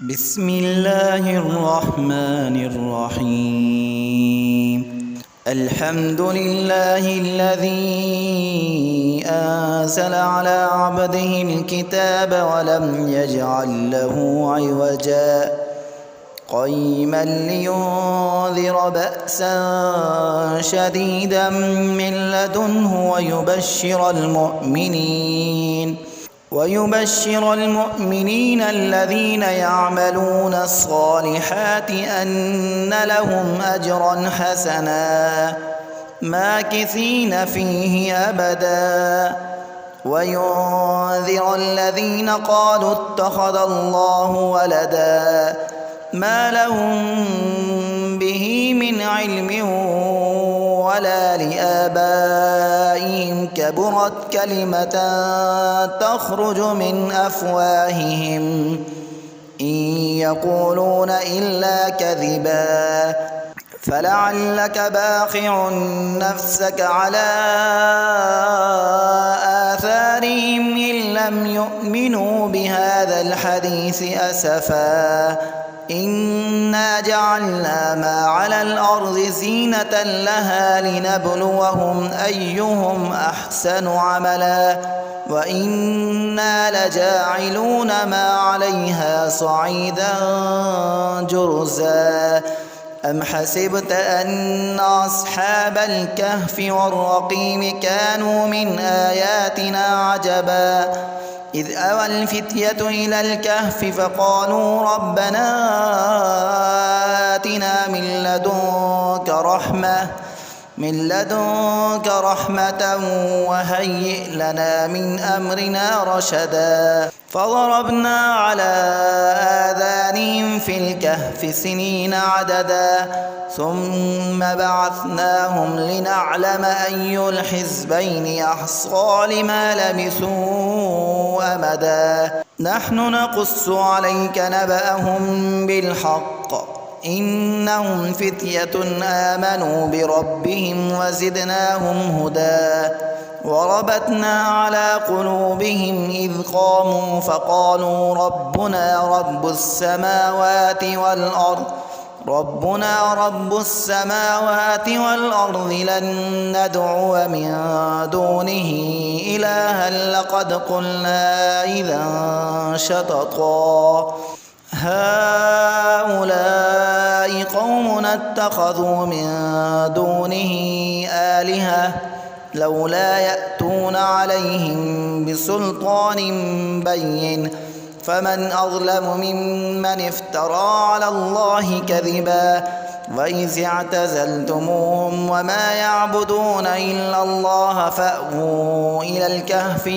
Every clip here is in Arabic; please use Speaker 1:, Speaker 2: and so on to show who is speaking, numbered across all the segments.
Speaker 1: بسم الله الرحمن الرحيم. الحمد لله الذي أنزل على عبده الكتاب ولم يجعل له عوجا قيما لينذر بأسا شديدا من لدنه ويبشر المؤمنين الذين يعملون الصالحات أن لهم أجرا حسنا ماكثين فيه أبدا وينذر الذين قالوا اتخذ الله ولدا ما لهم به من علم ولا لآبائهم كبرت كلمة تخرج من أفواههم إن يقولون إلا كذبا فلعلك باخع نفسك على آثارهم إن لم يؤمنوا بهذا الحديث أسفا إنا جعلنا ما على الأرض زينة لها لنبلوهم أيهم أحسن عملا وإنا لجاعلون ما عليها صعيدا جرزا أم حسبت أن أصحاب الكهف والرقيم كانوا من آياتنا عجبا إذ أوى الفتية إلى الكهف فقالوا ربنا آتنا من لدنك رحمة وهيئ لنا من أمرنا رشدا فضربنا على آذانهم في الكهف سنين عددا ثم بعثناهم لنعلم أي الحزبين أحصى لما لبثوا أمدا نحن نقص عليك نبأهم بالحق إنهم فتية آمنوا بربهم وزدناهم هدى وربطنا على قلوبهم إذ قاموا فقالوا ربنا رب السماوات والأرض لن ندعو من دونه إلها لقد قلنا إذا شططا هؤلاء قومنا اتخذوا من دونه آلهة لولا يأتون عليهم بسلطان بين فمن أظلم ممن افترى على الله كذبا وإذ اعتزلتموهم وما يعبدون إلا الله فأووا إلى الكهف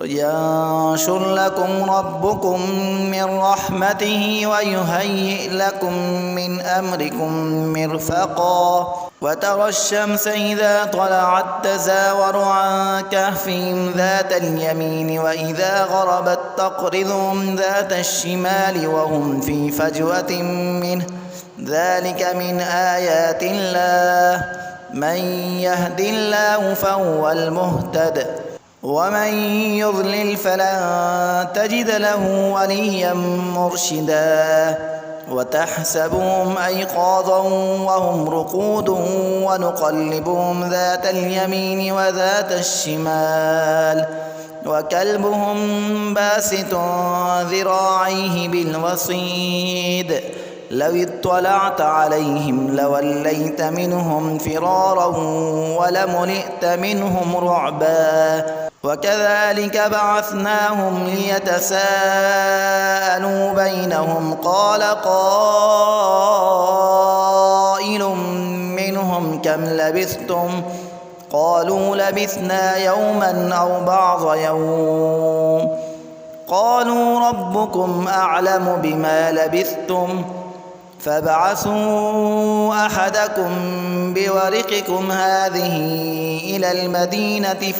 Speaker 1: ينشر لكم ربكم من رحمته ويهيئ لكم من أمركم مرفقا وترى الشمس إذا طلعت تزاور عن كهفهم ذات اليمين وإذا غربت تقرضهم ذات الشمال وهم في فجوة منه ذلك من آيات الله من يهد الله فهو المهتد ومن يضلل فلن تجد له وليا مرشدا وتحسبهم أيقاظا وهم رقود ونقلبهم ذات اليمين وذات الشمال وكلبهم باسط ذراعيه بالوصيد لو اطلعت عليهم لوليت منهم فرارا ولملئت منهم رعبا وكذلك بعثناهم ليتساءلوا بينهم قال قائل منهم كم لبثتم قالوا لبثنا يوما أو بعض يوم قالوا ربكم أعلم بما لبثتم فابعثوا أحدكم بورقكم هذه إلى المدينة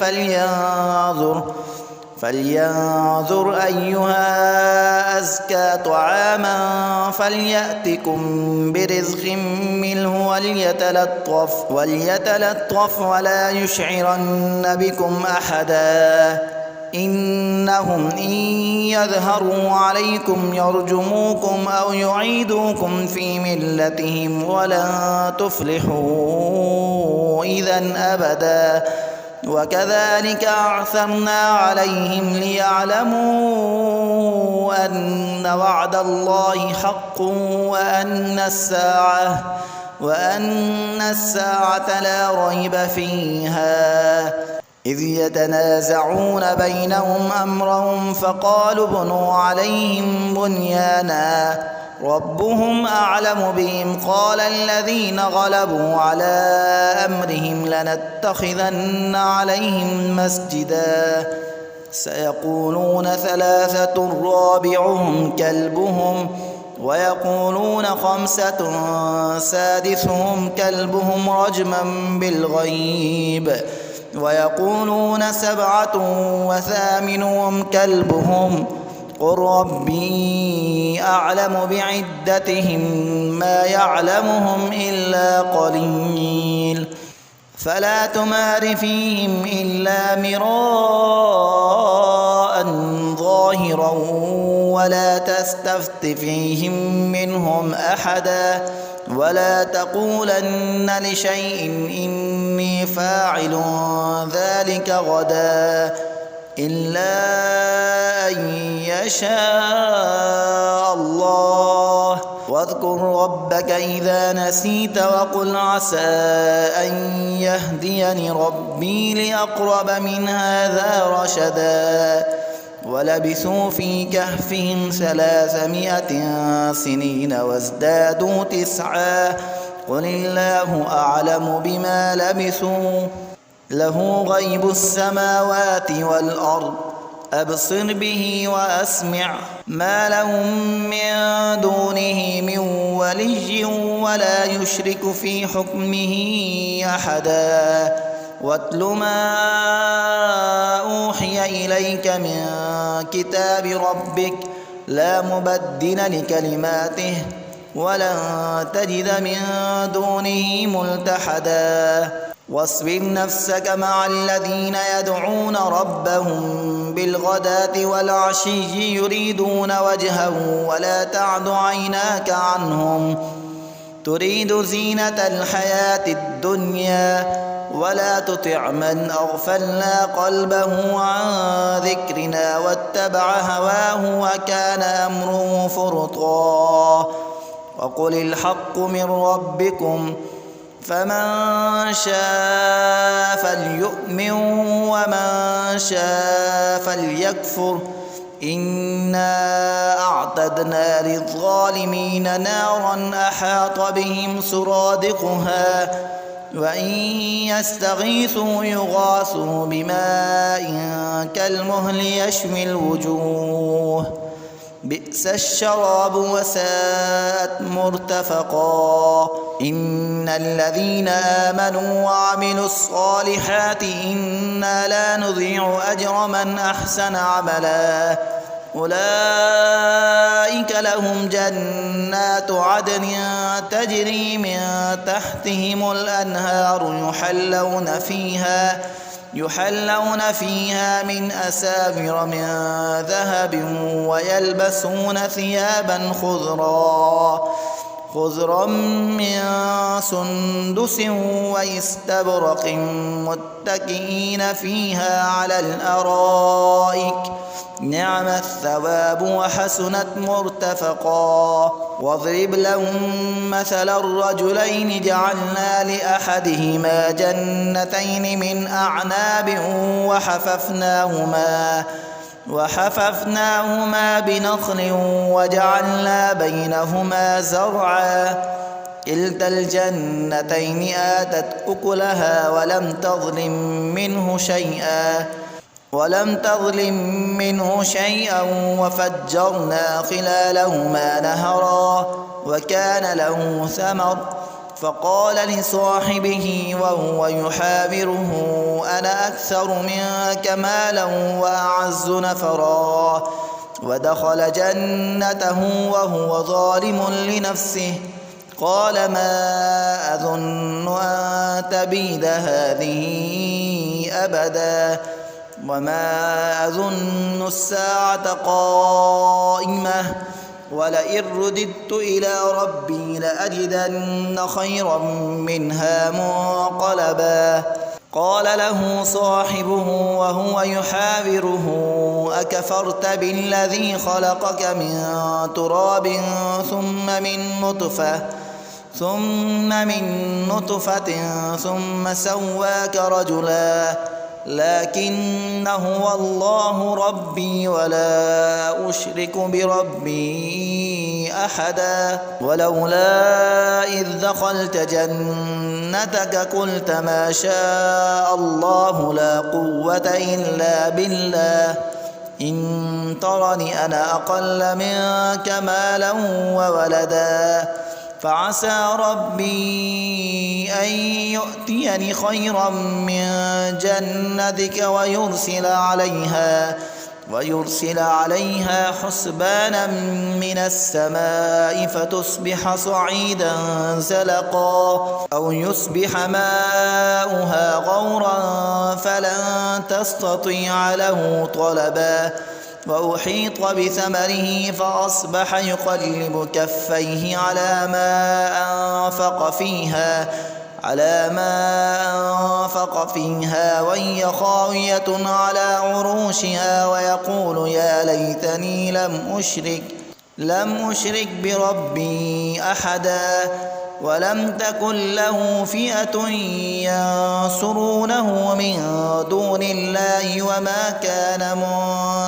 Speaker 1: فلينظر أيها أزكى طعاما فليأتكم برزق منه وليتلطف ولا يشعرن بكم أحدا إنهم إن يظهروا عليكم يرجموكم أو يعيدوكم في ملتهم ولن تفلحوا إذا أبدا وكذلك أعثرنا عليهم ليعلموا أن وعد الله حق وأن الساعة لا ريب فيها إذ يتنازعون بينهم أمرهم فقالوا ابنوا عليهم بنيانا ربهم أعلم بهم قال الذين غلبوا على أمرهم لنتخذن عليهم مسجدا سيقولون ثلاثة رابعهم كلبهم ويقولون خمسة سادسهم كلبهم رجما بالغيب ويقولون سبعة وثامنهم كلبهم قل ربي أعلم بعدتهم ما يعلمهم إلا قليل فلا تمار فيهم إلا مراء ظاهرا ولا تستفت فيهم منهم أحدا ولا تقولن لشيء إني فاعل ذلك غدا إلا أن يشاء الله واذكر ربك إذا نسيت وقل عسى أن يهديني ربي لأقرب من هذا رشدا ولبثوا في كهفهم 300 سنين وازدادوا 9 قل الله أعلم بما لبثوا له غيب السماوات والأرض أبصر به وأسمع ما لهم من دونه من ولي ولا يشرك في حكمه أحدا واتل ما أوحي إليك من كتاب ربك لا مبدل لكلماته ولن تجد من دونه ملتحدا واصبر نفسك مع الذين يدعون ربهم بالغداة والعشي يريدون وجهه ولا تعد عيناك عنهم تريد زينة الحياة الدنيا ولا تطع من أغفلنا قلبه عن ذكرنا واتبع هواه وكان أمره فرطا وقل الحق من ربكم فمن شاء فليؤمن ومن شاء فليكفر إنا أعتدنا للظالمين نارا أحاط بهم سرادقها وإن يستغيثوا يغاثوا بماء كالمهل يشوي الوجوه بئس الشراب وساءت مرتفقا إن الذين آمنوا وعملوا الصالحات إنا لا نضيع أجر من أحسن عملا أولئك لهم جنات عدن تجري من تحتهم الأنهار يحلون فيها من أساور من ذهب ويلبسون ثيابا خضرا من سندس واستبرق متكئين فيها على الأرائك نعم الثواب وحسنت مرتفقا واضرب لهم مثل الرجلين جعلنا لأحدهما جنتين من أعناب وحففناهما بنخل وجعلنا بينهما زرعا كلتا الجنتين آتت أكلها ولم تظلم منه شيئا وفجرنا خلالهما نهرا وكان له ثمر فقال لصاحبه وهو يحاوره أنا أكثر منك مالا وأعز نفرا ودخل جنته وهو ظالم لنفسه قال ما أظن أن تبيد هذه أبدا وما أظن الساعة قائمة ولئن رددت إلى ربي لأجدن خيرا منها منقلبا قال له صاحبه وهو يحاوره أكفرت بالذي خلقك من تراب ثم من نطفة ثم سواك رجلا لكن هو الله ربي ولا أشرك بربي أحدا ولولا إذ دخلت جنتك قلت ما شاء الله لا قوة إلا بالله إن ترني أنا أقل منك مالا وولدا فعسى ربي أن يؤتيني خيرا من جنتك ويرسل عليها حسبانا من السماء فتصبح صعيدا زلقا أو يصبح ماؤها غورا فلن تستطيع له طلبا وأحيط بثمره فأصبح يقلب كفيه على ما أنفق فيها وهي خاوية على عروشها ويقول يا ليتني لم أشرك بربي أحدا ولم تكن له فئة ينصرونه من دون الله وما كان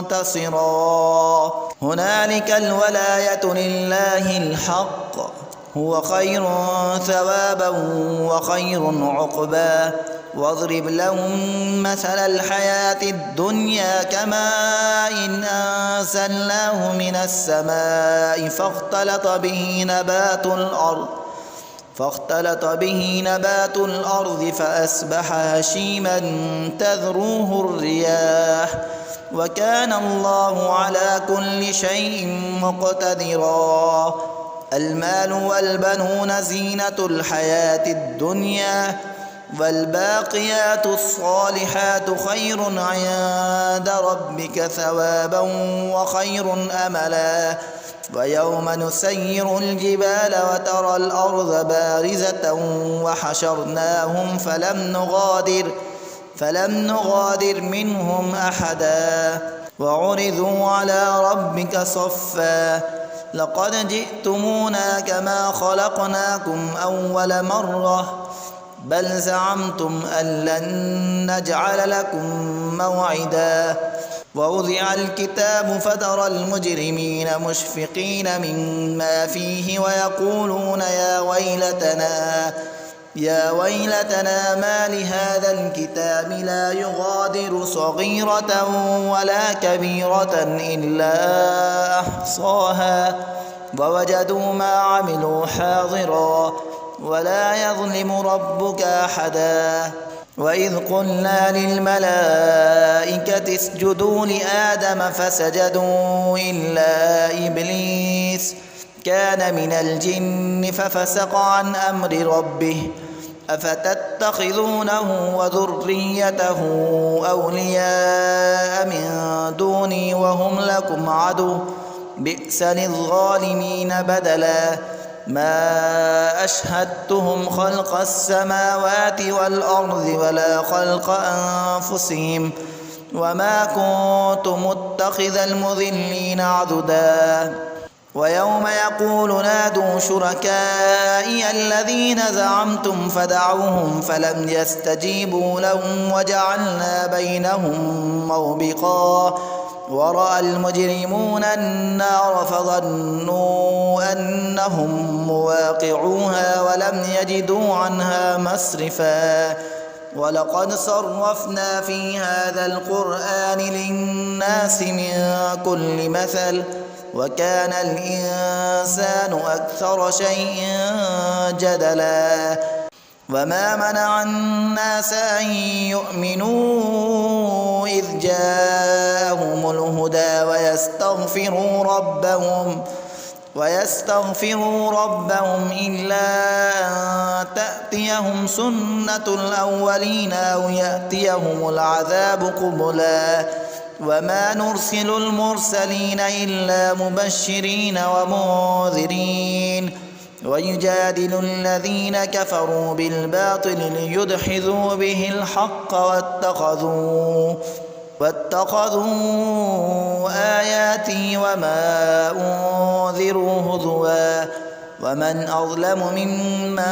Speaker 1: منتصرا هنالك الولاية لله الحق هو خير ثوابا وخير عقبا واضرب لهم مثل الحياة الدنيا كماء إن أنزلناه من السماء فاختلط به نبات الأرض فأصبح هشيما تذروه الرياح وكان الله على كل شيء مقتدرا المال والبنون زينة الحياة الدنيا والباقيات الصالحات خير عند ربك ثوابا وخير أملا ويوم نسير الجبال وترى الأرض بارزة وحشرناهم فلم نغادر منهم أحدا وعرضوا على ربك صفا لقد جئتمونا كما خلقناكم أول مرة بل زعمتم أن لن نجعل لكم موعدا ووضع الكتاب فترى المجرمين مشفقين مما فيه ويقولون يا ويلتنا ما لهذا الكتاب لا يغادر صغيرة ولا كبيرة إلا أحصاها ووجدوا ما عملوا حاضرا ولا يظلم ربك أحدا وإذ قلنا للملائكة اسجدوا لآدم فسجدوا إلا إبليس كان من الجن ففسق عن أمر ربه أفتتخذونه وذريته أولياء من دوني وهم لكم عدو بئس للظالمين بدلا ما أشهدتهم خلق السماوات والأرض ولا خلق أنفسهم وما كنت متخذ المضلين عضدا ويوم يقول نادوا شركائي الذين زعمتم فدعوهم فلم يستجيبوا لهم وجعلنا بينهم موبقا ورأى المجرمون النار فظنوا أنهم مواقعوها ولم يجدوا عنها مصرفا ولقد صرفنا في هذا القرآن للناس من كل مثل وكان الإنسان أكثر شيء جدلا وما منع الناس أن يؤمنوا إذ جاءهم الهدى ويستغفروا ربهم ويستغفروا ربهم إلا أن تأتيهم سنة الأولين أو يأتيهم العذاب قبلا وما نرسل المرسلين إلا مبشرين ومنذرين ويجادل الذين كفروا بالباطل ليدحضوا به الحق واتخذوا آياتي وما أنذروا هزوا ومن أظلم ممن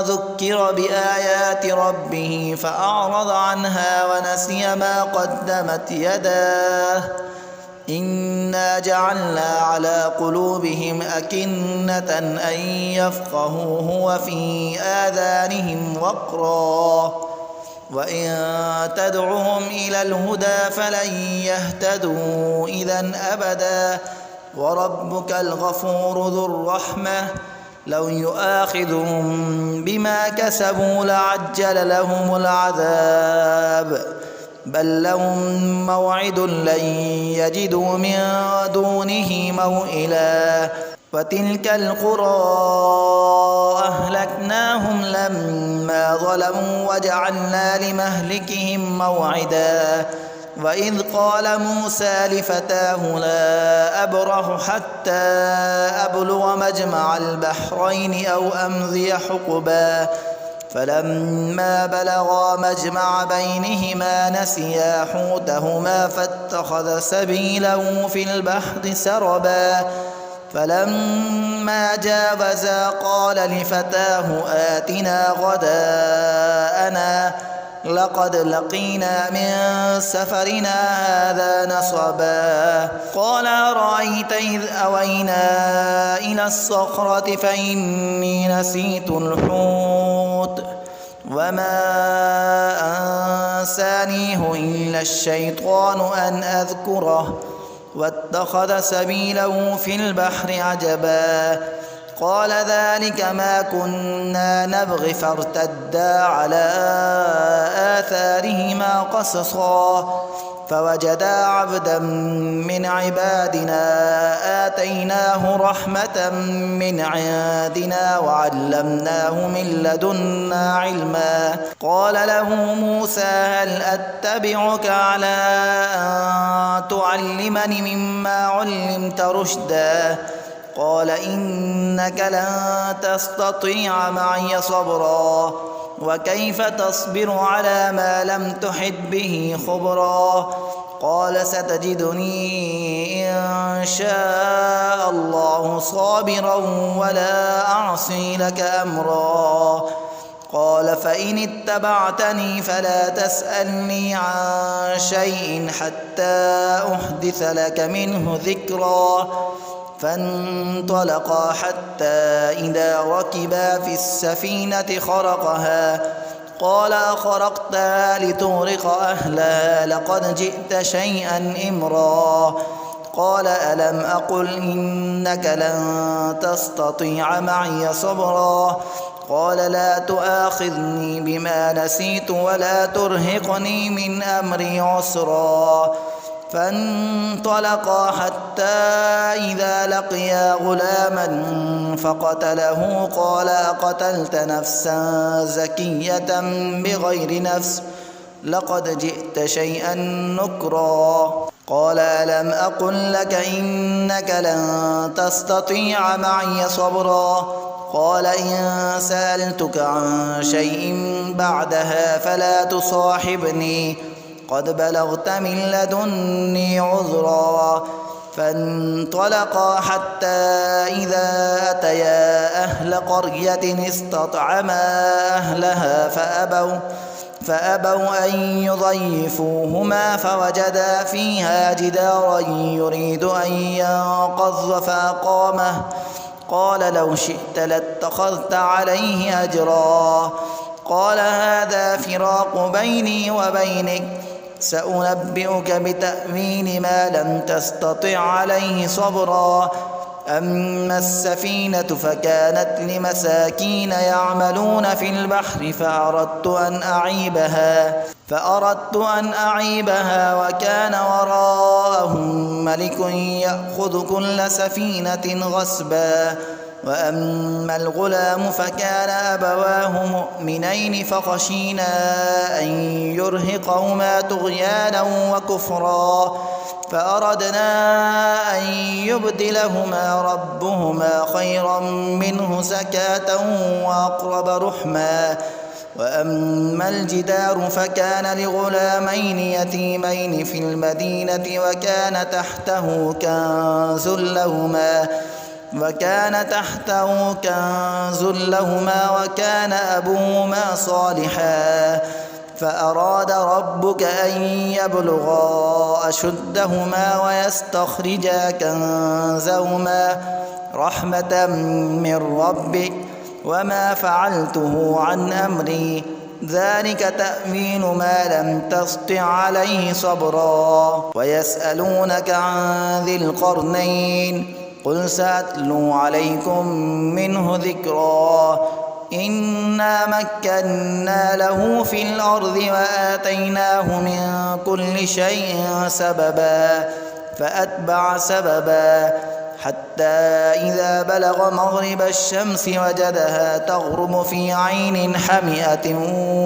Speaker 1: ذكر بآيات ربه فأعرض عنها ونسي ما قدمت يداه إنا جعلنا على قلوبهم أكنة أن يفقهوه وفي آذانهم وقرا وإن تدعهم إلى الهدى فلن يهتدوا إذا أبدا وربك الغفور ذو الرحمة لو يؤاخذهم بما كسبوا لعجل لهم العذاب بل لهم موعد لن يجدوا من دونه موئلا وتلك القرى أهلكناهم لما ظلموا وجعلنا لمهلكهم موعدا وإذ قال موسى لفتاه لا أبرح حتى أبلغ مجمع البحرين أو أمضي حقبا فلما بلغا مجمع بينهما نسيا حوتهما فاتخذ سبيله في البحر سربا فلما جاوزا قال لفتاه آتنا غداءنا لقد لقينا من سفرنا هذا نصبا قال أرأيت إذ أوينا إلى الصخرة فإني نسيت الحوت وما أنسانيه إلا الشيطان أن أذكره واتخذ سبيله في البحر عجبا قال ذلك ما كنا نبغي فارتدا على آثارهما قصصا فوجدا عبدا من عبادنا آتيناه رحمة من عندنا وعلمناه من لدنا علما قال له موسى هل أتبعك على أن تعلمني مما علمت رشدا قال إنك لن تستطيع معي صبرا وكيف تصبر على ما لم تحط به خبرا قال ستجدني إن شاء الله صابرا ولا أعصي لك أمرا قال فإن اتبعتني فلا تسألني عن شيء حتى أحدث لك منه ذكرا فانطلقا حتى إذا ركبا في السفينة خرقها قال أخرقتها لتغرق أهلها لقد جئت شيئا إمرا قال ألم أقل إنك لن تستطيع معي صبرا قال لا تؤاخذني بما نسيت ولا ترهقني من أمري عسرا فانطلقا حتى إذا لقيا غلاما فقتله قال أقتلت نفسا زكية بغير نفس لقد جئت شيئا نكرا قال ألم أقل لك إنك لن تستطيع معي صبرا قال إن سألتك عن شيء بعدها فلا تصاحبني قد بلغت من لدني عذرا فانطلقا حتى إذا أتيا أهل قرية استطعما أهلها فأبوا أن يضيفوهما فوجدا فيها جدارا يريد أن ينقض فأقامه قال لو شئت لاتخذت عليه أجرا قال هذا فراق بيني وبينك سأنبئك بتأويل ما لم تستطع عليه صبرا أما السفينة فكانت لمساكين يعملون في البحر فأردت أن أعيبها وكان وراءهم ملك يأخذ كل سفينة غصبا. وأما الغلام فكان أبواه مؤمنين فخشينا أن يرهقهما طغيانا وكفرا فأردنا أن يبدلهما ربهما خيرا منه زكاة وأقرب رحما. وأما الجدار فكان لغلامين يتيمين في المدينة وكان تحته كنز لهما وكان أبوهما صالحا فأراد ربك أن يبلغا أشدهما ويستخرجا كنزهما رحمة من ربك وما فعلته عن أمري ذلك تأويل ما لم تسطع عليه صبرا. ويسألونك عن ذي القرنين قل سأتلو عليكم منه ذكرا. إنا مكنا له في الأرض وآتيناه من كل شيء سببا فأتبع سببا حتى إذا بلغ مغرب الشمس وجدها تغرب في عين حمئة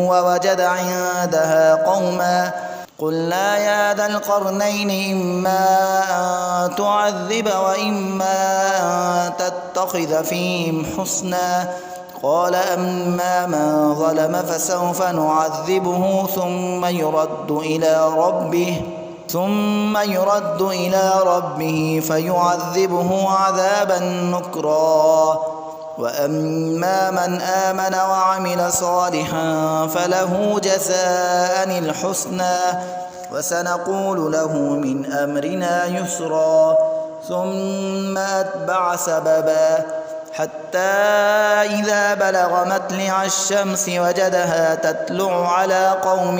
Speaker 1: ووجد عندها قوما قلنا يا ذا القرنين إما أن تعذب وإما أن تتخذ فيهم حسنا قال أما من ظلم فسوف نعذبه ثم يرد إلى ربه فيعذبه عذابا نكرا. وأما من آمن وعمل صالحا فله جزاء الحسنى وسنقول له من أمرنا يسرا. ثم أتبع سببا حتى إذا بلغ مطلع الشمس وجدها تطلع على قوم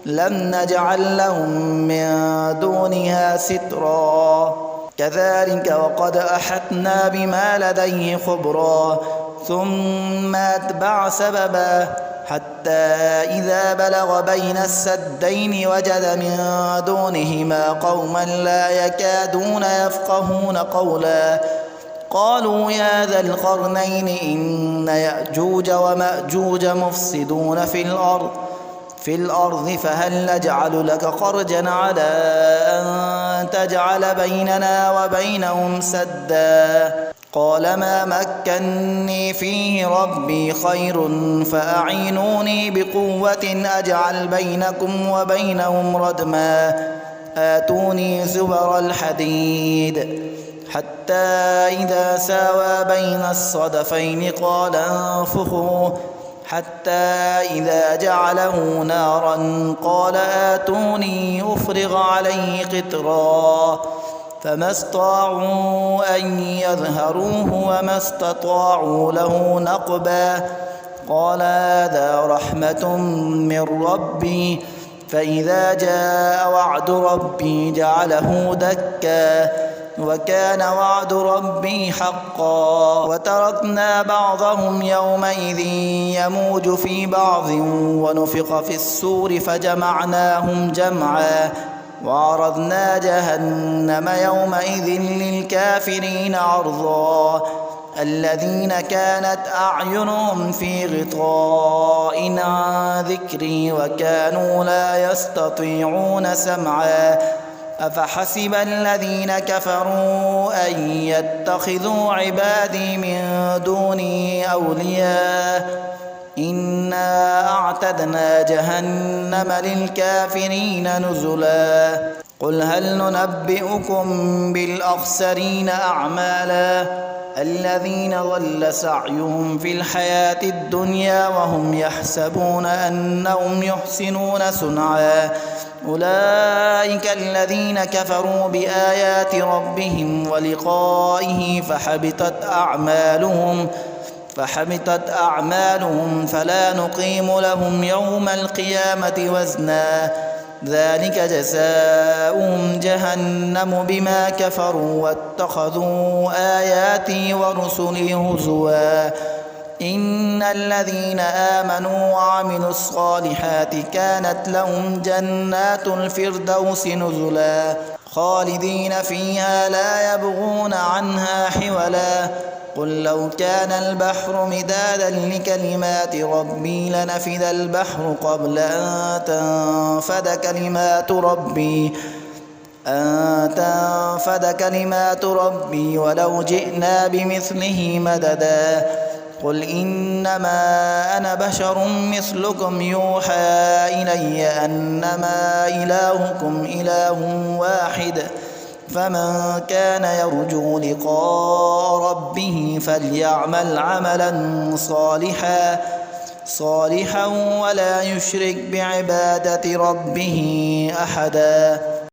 Speaker 1: لم نجعل لهم من دونها سترا كذلك وقد أحطنا بما لديه خبرا. ثم أتبع سببا حتى إذا بلغ بين السدين وجد من دونهما قوما لا يكادون يفقهون قولا قالوا يا ذا القرنين إن يأجوج ومأجوج مفسدون في الأرض فهل نجعل لك خرجا على أن تجعل بيننا وبينهم سدا قال ما مكني فيه ربي خير فأعينوني بقوة أجعل بينكم وبينهم ردما آتوني زبر الحديد حتى إذا ساوى بين الصدفين قال انفخوا حتى إذا جعله نارا قال آتوني أفرغ عليه قطرا فما استطاعوا أن يظهروه وما استطاعوا له نقبا قال هذا رحمة من ربي فإذا جاء وعد ربي جعله دكا وكان وعد ربي حقا. وتركنا بعضهم يومئذ يموج في بعض ونفخ في السور فجمعناهم جمعا وعرضنا جهنم يومئذ للكافرين عرضا الذين كانت أعينهم في غطاء عن ذكري وكانوا لا يستطيعون سمعا أفحسب الذين كفروا أن يتخذوا عبادي من دوني أولياء إنا أعتدنا جهنم للكافرين نزلا. قل هل ننبئكم بالأخسرين أعمالا الذين ضل سعيهم في الحياة الدنيا وهم يحسبون أنهم يحسنون صنعا أولئك الذين كفروا بآيات ربهم ولقائه فحبطت أعمالهم فلا نقيم لهم يوم القيامة وزنا ذلك جزاؤهم جهنم بما كفروا واتخذوا آياتي ورسلي هزوا إن الذين آمنوا وعملوا الصالحات كانت لهم جنات الفردوس نزلا خالدين فيها لا يبغون عنها حولا قل لو كان البحر مدادا لكلمات ربي لنفد البحر قبل أن تنفد كلمات ربي ولو جئنا بمثله مددا قل إنما أنا بشر مثلكم يوحى إلي أنما إلهكم إله واحد فمن كان يرجو لقاء ربه فليعمل عملا صالحا ولا يشرك بعبادة ربه أحدا.